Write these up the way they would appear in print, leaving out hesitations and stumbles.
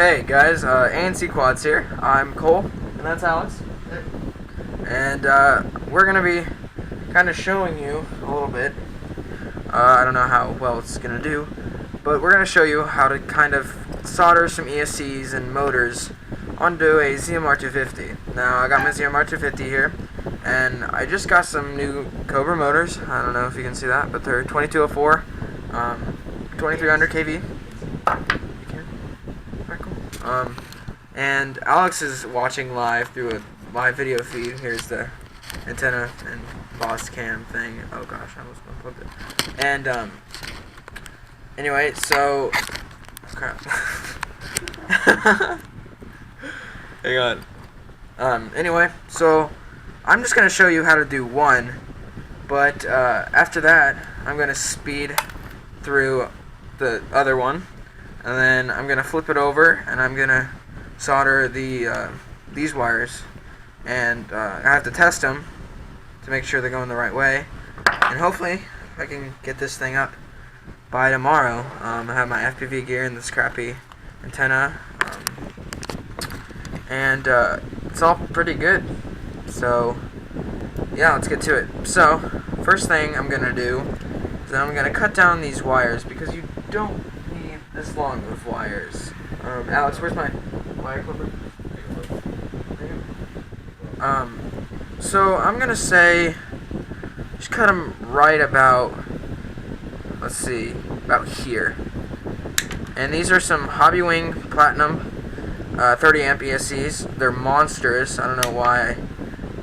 Hey guys, ANC Quads here. I'm Cole, and that's Alex. And we're gonna be kind of showing you a little bit. I don't know how well it's gonna do, but we're gonna show you how to kind of solder some ESCs and motors onto a ZMR-250. Now I got my ZMR-250 here, and I just got some new Cobra Motors. I don't know if you can see that, but they're 2204, 2300 kV. And Alex is watching live through a live video feed. Here's the antenna and boss cam thing. Oh gosh, I almost unplugged it. And anyway, so crap. Hang on. Anyway, so I'm just gonna show you how to do one, but after that, I'm gonna speed through the other one, and then I'm gonna flip it over, and I'm gonna solder these wires, and I have to test them to make sure they're going the right way, and hopefully I can get this thing up by tomorrow. I have my FPV gear and this crappy antenna, and it's all pretty good. So yeah, let's get to it. So first thing I'm gonna do is I'm gonna cut down these wires, because you don't need this long of wires. Alex, where's my wire clipper? So I'm gonna say just cut them right about, let's see, about here. And these are some Hobbywing Platinum 30 amp ESCs. They're monsters. I don't know why I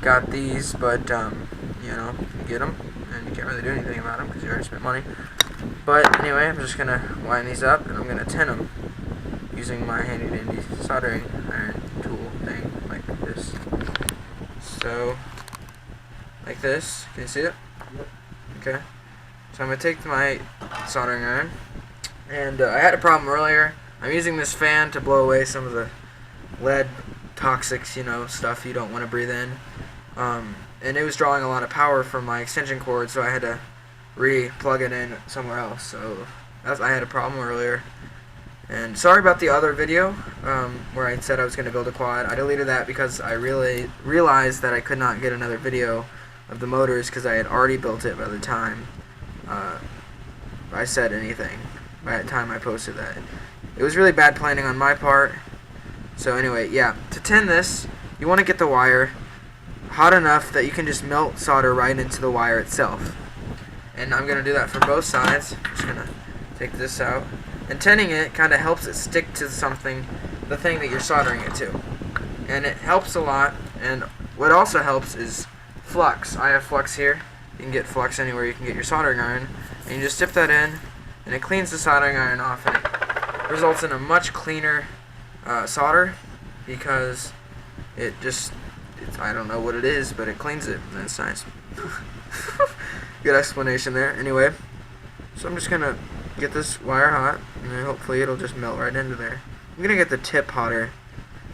got these, but you know, you get them and you can't really do anything about them because you already spent money. But anyway, I'm just gonna wind these up, and I'm gonna tin them using my handy dandy soldering iron tool thing like this. So, like this. Can you see it? Yep. Okay. So I'm gonna take my soldering iron, and I had a problem earlier. I'm using this fan to blow away some of the lead toxics, you know, stuff you don't want to breathe in. And it was drawing a lot of power from my extension cord, so I had to re-plug it in somewhere else. So I had a problem earlier. And sorry about the other video where I said I was going to build a quad. I deleted that because I really realized that I could not get another video of the motors because I had already built it by the time I said anything, by the time I posted that. It was really bad planning on my part. So anyway, yeah, to tin this, you want to get the wire hot enough that you can just melt solder right into the wire itself. And I'm going to do that for both sides. I'm just going to take this out. And tinning it kind of helps it stick to something, the thing that you're soldering it to. And it helps a lot. And what also helps is flux. I have flux here. You can get flux anywhere you can get your soldering iron. And you just dip that in, and it cleans the soldering iron off, and it results in a much cleaner solder, because it just, I don't know what it is, but it cleans it, and that's nice. Good explanation there. Anyway, so I'm just going to get this wire hot, and then hopefully it'll just melt right into there. I'm going to get the tip hotter,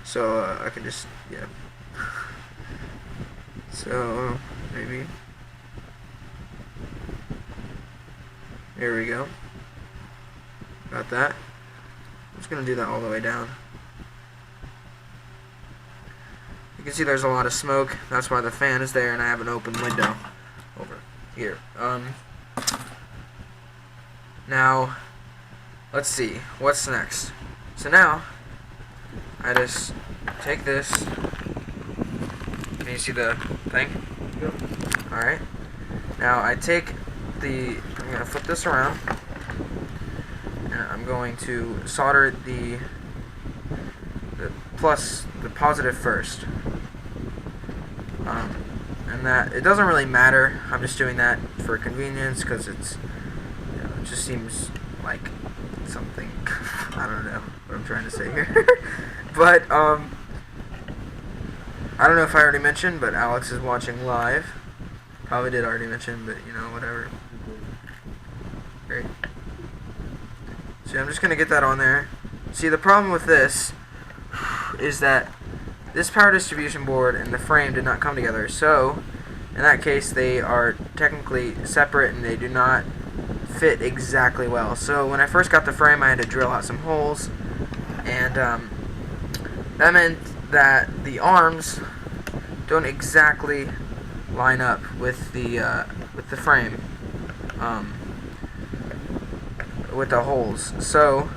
so I can just, yeah. So, maybe. There we go. Got that. I'm just going to do that all the way down. You can see there's a lot of smoke. That's why the fan is there, and I have an open window over here. Now, let's see. What's next? So now, I just take this. Can you see the thing? Yep. Alright. Now, I take I'm going to flip this around, and I'm going to solder the positive first. And that, it doesn't really matter. I'm just doing that for convenience, because it's, you know, it just seems like something. I don't know what I'm trying to say here. But I don't know if I already mentioned, but Alex is watching live. Probably did already mention, but you know, whatever. Great. So I'm just going to get that on there. See, the problem with this is that this power distribution board and the frame did not come together. So, in that case, they are technically separate and they do not fit exactly well. So when I first got the frame, I had to drill out some holes, and that meant that the arms don't exactly line up with the frame, with the holes. So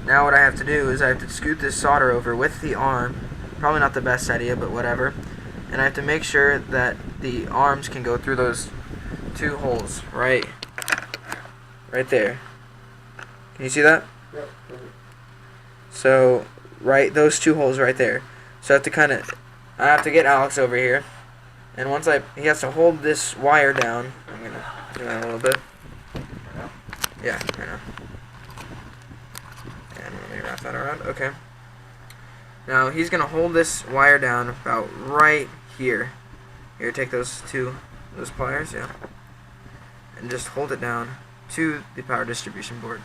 now what I have to do is I have to scoot this solder over with the arm. Probably not the best idea, but whatever. And I have to make sure that the arms can go through those two holes right there. Can you see that? Yep. So those two holes right there. So I have to get Alex over here, and once he has to hold this wire down. I'm gonna do that a little bit. Yeah, I know. And let me wrap that around. Okay. Now he's gonna hold this wire down about right here. Here, take those pliers, yeah, and just hold it down to the power distribution board.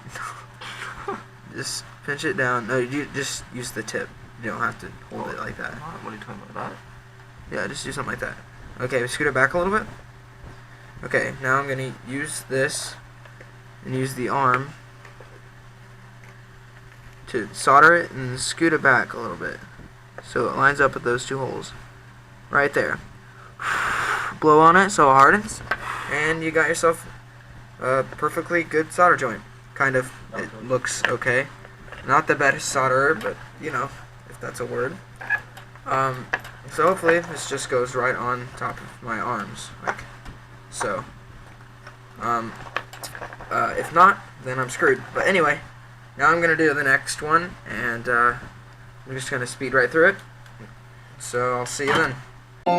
Just pinch it down. No, you just use the tip. You don't have to hold it like that. What are you talking about? Yeah, just do something like that. Okay, scoot it back a little bit. Okay, now I'm gonna use this and use the arm to solder it and scoot it back a little bit so it lines up with those two holes right there. Blow on it so it hardens, and you got yourself a perfectly good solder joint. Kind of. It looks okay. Not the best solderer, but you know, if that's a word. So hopefully this just goes right on top of my arms, like so. If not, then I'm screwed. But anyway, now I'm gonna do the next one, and I'm just gonna speed right through it. So I'll see you then. I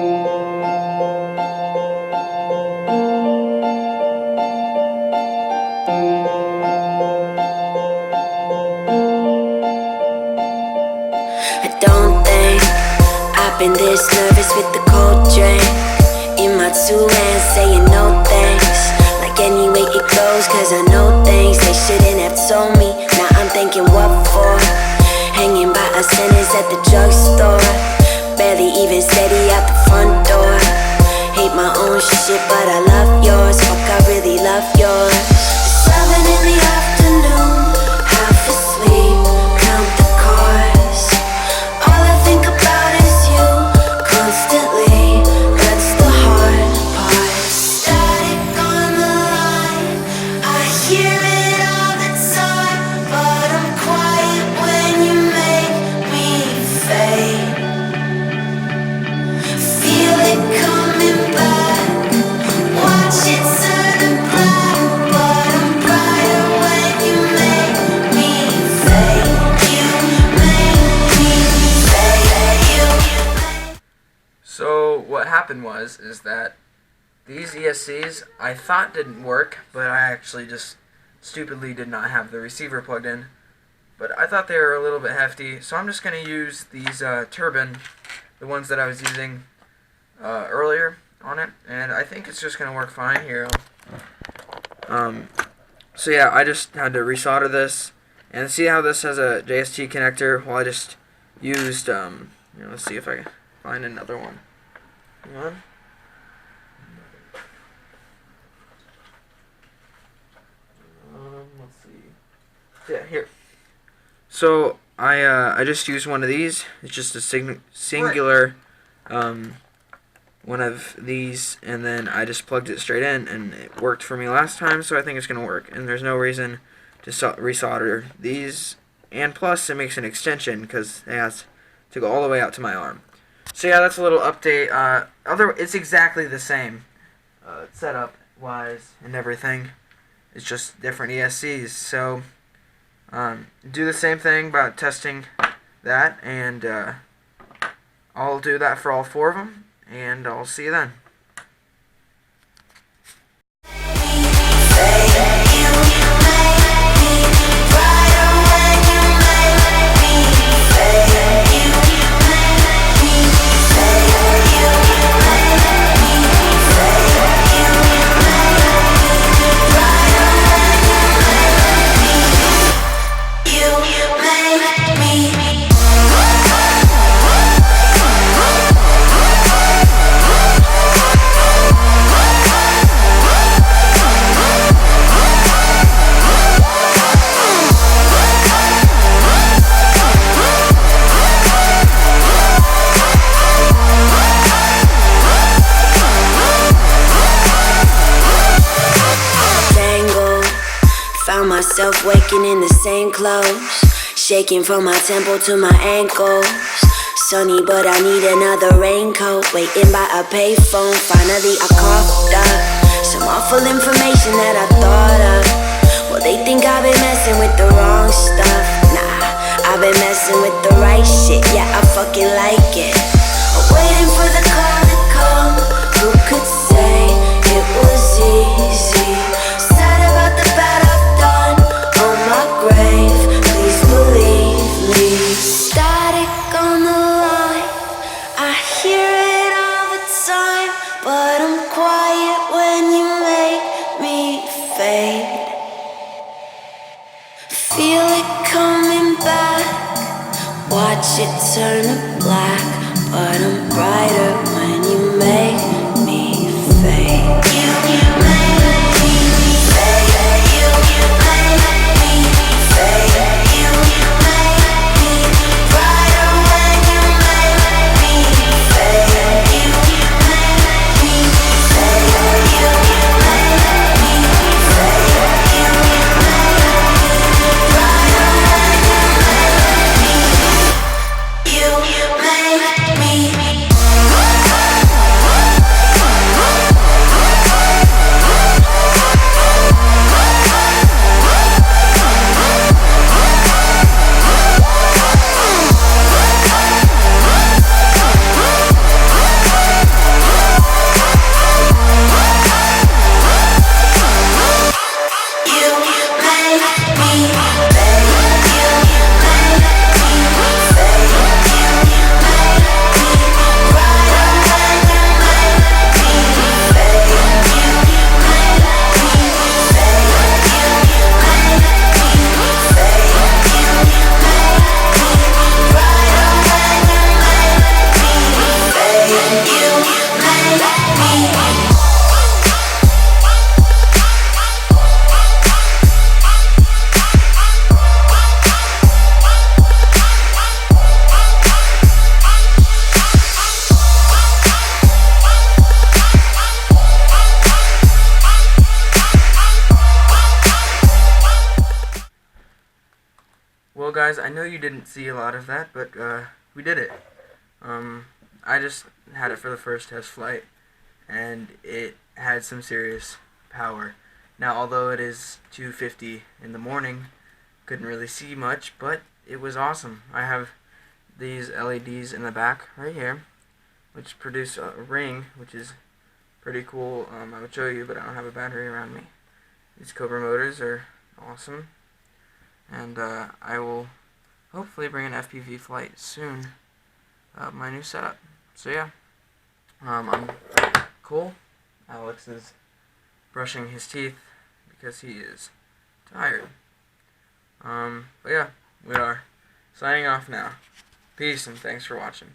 don't think I've been this nervous with the cold drink in my 2 hands, saying no thanks. Like any way it goes, cause I know things they shouldn't have told me. Now I'm thinking what for? Hanging by a sentence at the drugstore, barely even steady out the front door. Hate my own shit, but I love yours. Fuck, I really love yours. 7 in the afternoon, half asleep, count the cars. All I think about is you, constantly. That's the hard part. Static on the line, I hear it all the time, but I'm quiet when you make me fade. Feel it coming back, watch it turn black, but I'm brighter when you make me fade. You make me fade. So what happened is that these ESCs I thought didn't work, but I actually just stupidly did not have the receiver plugged in. But I thought they were a little bit hefty, so I'm just going to use these Turbine, the ones that I was using earlier on it, and I think it's just going to work fine here. So yeah, I just had to resolder this, and see how this has a JST connector. Well, I just used, let's see if I can find another one. Hang on. Let's see. Yeah, here. So I just used one of these. It's just a singular one of these, and then I just plugged it straight in, and it worked for me last time, so I think it's gonna work. And there's no reason to resolder these, and plus it makes an extension because it has to go all the way out to my arm. So yeah, that's a little update. It's exactly the same setup wise and everything. It's just different ESCs. So do the same thing about testing that, and I'll do that for all 4 of them, and I'll see you then. myself waking in the same clothes, shaking from my temple to my ankles. Sunny, but I need another raincoat. Waiting by a payphone, finally I coughed up some awful information that I thought of. Well, they think I've been messing with the wrong stuff. Nah, I've been messing with the right shit. Yeah, I fucking like it. Waiting for the call to come. Who could say it was easy? Sad about the bad I've done on my grave. Please believe me. Static on the line, I hear it all the time, but I'm quiet when you make me fade. Feel it coming back, watch it turn to black, but I'm brighter when you make me fade. You make me fade. You make me fade. You make me brighter when you make me fade. You make me fade. You make me fade. You make me brighter when you make me. Well, guys, I know you didn't see a lot of that, but we did it. I just had it for the first test flight, and it had some serious power. Now, although it is 2:50 in the morning, couldn't really see much, but it was awesome. I have these LEDs in the back right here, which produce a ring, which is pretty cool. I would show you, but I don't have a battery around me. These Cobra Motors are awesome. And I will hopefully bring an FPV flight soon of my new setup. So yeah, I'm cool. Alex is brushing his teeth because he is tired. But yeah, we are signing off now. Peace and thanks for watching.